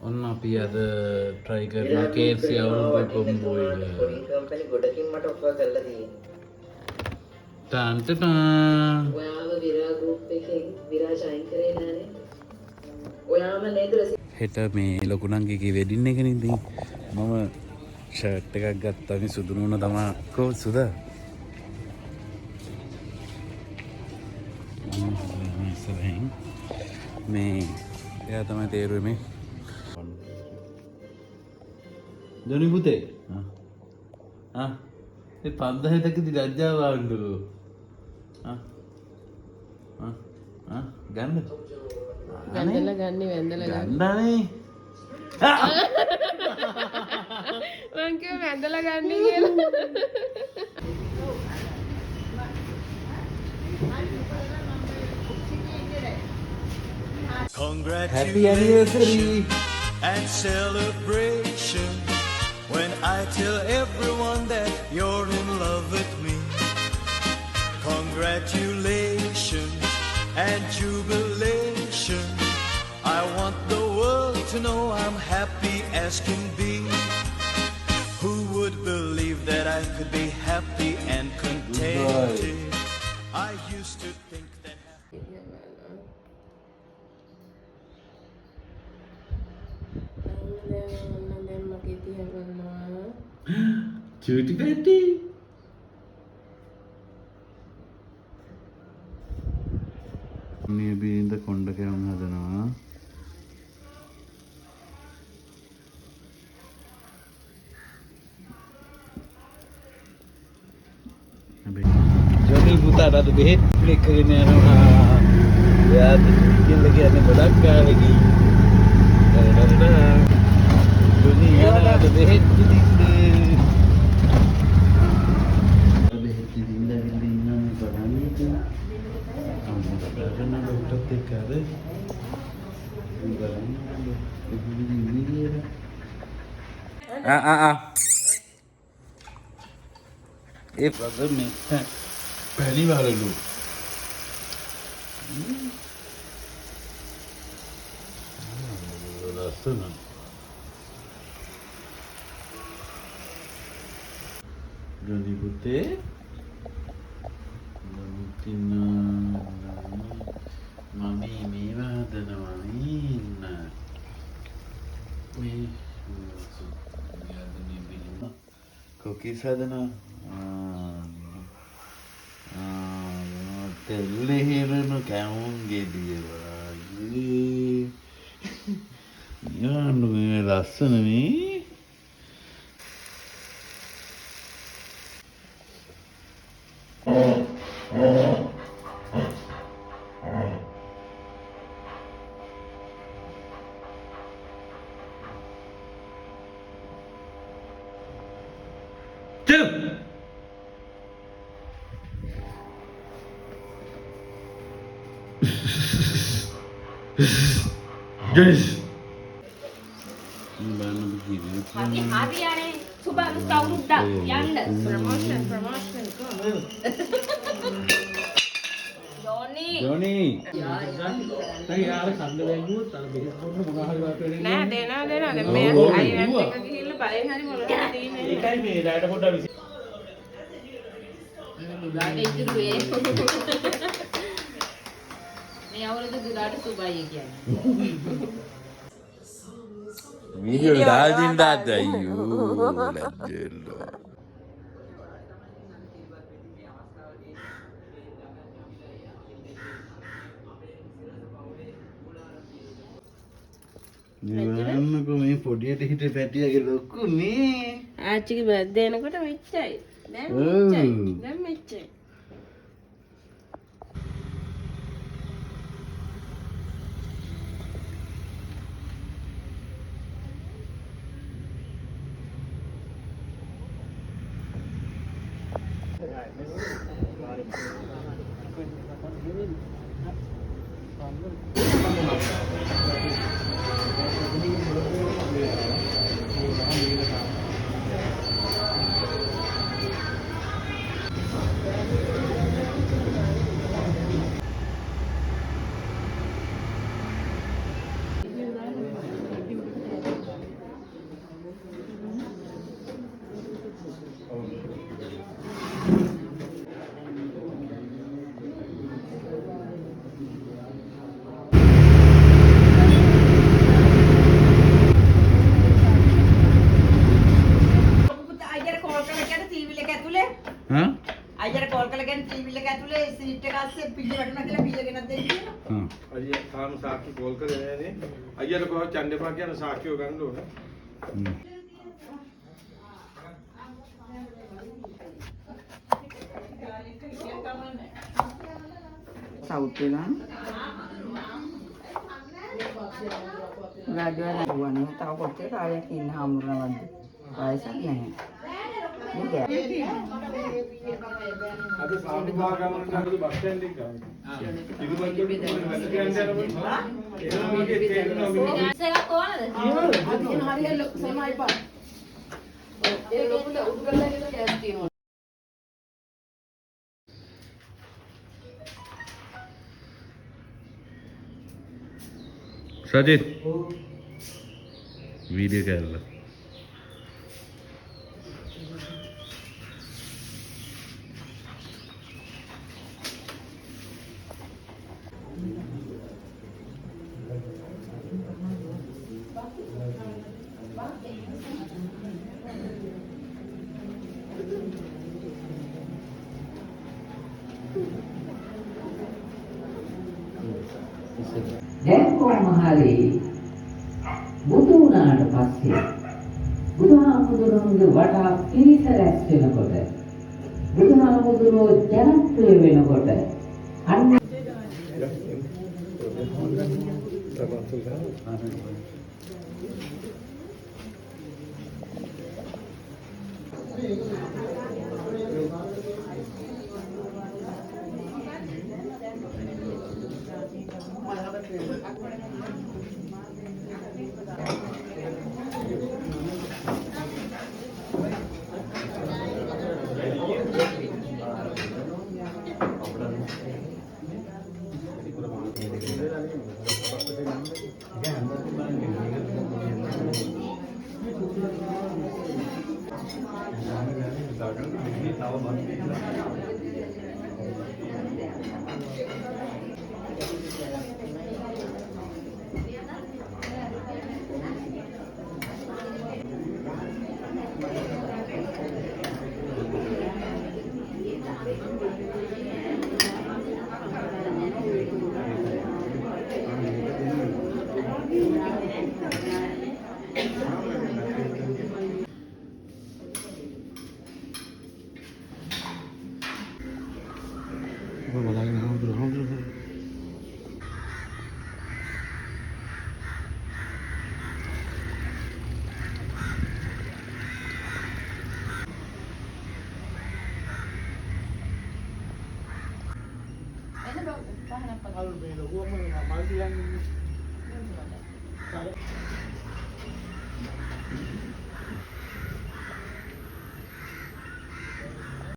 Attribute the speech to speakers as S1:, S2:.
S1: ඔන්න අපි අද try කරන KFC අවුරුදු කොම්බෝ එක.
S2: කොරියන් කම්පැනි ගොඩකින් මට ඔෆර් කරලා තියෙනවා.
S1: ටාන් ටාන්.
S2: ඔයාව විරා ගෲප් එකේ විරා ජොයින් කරේ නෑනේ. ඔයාම නේද
S1: හෙට මේ ලොකු නංගිගේ වෙඩින් එකනේ ඉතින් මම ෂර්ට් එකක් ගත්තා මේ සුදු නෝන තමයි කො සුදා. මේ එයා තමයි තේරුවේ මේ ජොනි පුතේ ඒ 5000කදී ලැජ්ජාව ආන්නකෝ ගන්න
S3: වැඳලා ගන්නේ වැඳලා
S1: ගන්නනේ
S3: මං කිව්ව වැඳලා ගන්නේ කියලා
S1: Happy anniversary
S4: and celebration when I tell everyone that you're in love with me. Congratulations and jubilation. I want the world to know I'm happy as can be. Who would believe that I could be happy and contented? I used to think that
S1: චූටි පැටි මේ බින්ද කොණ්ඩ කැවුම් හදනවා Johnny පුතාට අද බෙහෙත් එකගෙන යනවා එයාට කිල්ල කියන්නේ ගොඩක් කාලෙකින් ජොනි යනවා අද බෙහෙත් දින්නේ බෙහෙත් දින්න ඉන්න බලන්නේ අම්මා डॉक्टर එක්ක අර ඒ brother මේ पहली बार लो ලස්සන ජොනි පුතේ මමී මේවා හදනවා ඉන්න මේ කොකිස් හදනවා තෙල්ලෙහිරනු කැවුම් ගෙඩිය වගේ යානු මේ ලස්සන මේ Guys. Mana begini?
S5: Hari hari coba lu tahu dah yang promotion Johnny.
S3: නෑ දෙනා දැන් මේ අයියත් එක්ක ගිහිල්ලා බලෙන් හරි මොනවද තියෙන්නේ
S1: ඒකයි මේ රැට පොඩ්ඩක් විසි
S5: දුරාට ඉතුරුවේ මේ අවුරුදු දුරාට සුබයි කියන්නේ
S1: Video දාදින් දාද අයියෝ ලැජ්ජෙල්ලෝ නිවන්නකෝ මේ පොඩියට හිට පැටියගේ ලොකු මේ
S3: ආච්චිගේ බර්ත්ඩේ එනකොට මෙච්චයි දැන් මෙච්චයි
S6: තාම සාක්ෂි කෝල් කරේ නෑනේ. අයියට කොහොමද ඡන්දේ පා කියන සාක්ෂිය ගන්න ඕනේ.
S7: සවුත් වෙනවා. රාජවැල වුණේ තව කොච්චර කාලයක් ඉන්න හම්බුනවද? වයසක් නැහැ.
S6: අද සාමිභාග ගමනට අද බස් ස්ටෑන්ඩ් එක ගාන. ඉදුපත් කොට වැඩ කියන්න යනකොට එනවා වගේ තේරෙනවා මිනිස්සු.
S5: ඉස්සෙල්ලා කොහොමද?
S2: හරියට ලොකු සමයි පා. ඒ ලොකුට උඩු කරලා ඉන්න කැස් තියෙනවා.
S1: සජිත් වීඩියෝ කැල්ල
S8: දැන් කොහොම හරි බුදු වුණාට පස්සේ බුදුහාමුදුරුවන්ගේ වටා පිරිස රැස් වෙනකොට බුදුහාමුදුරුවෝ ජනප්‍රිය වෙනකොට අන්න
S6: අර මේ ලොකුවම මල් දියන්නේ.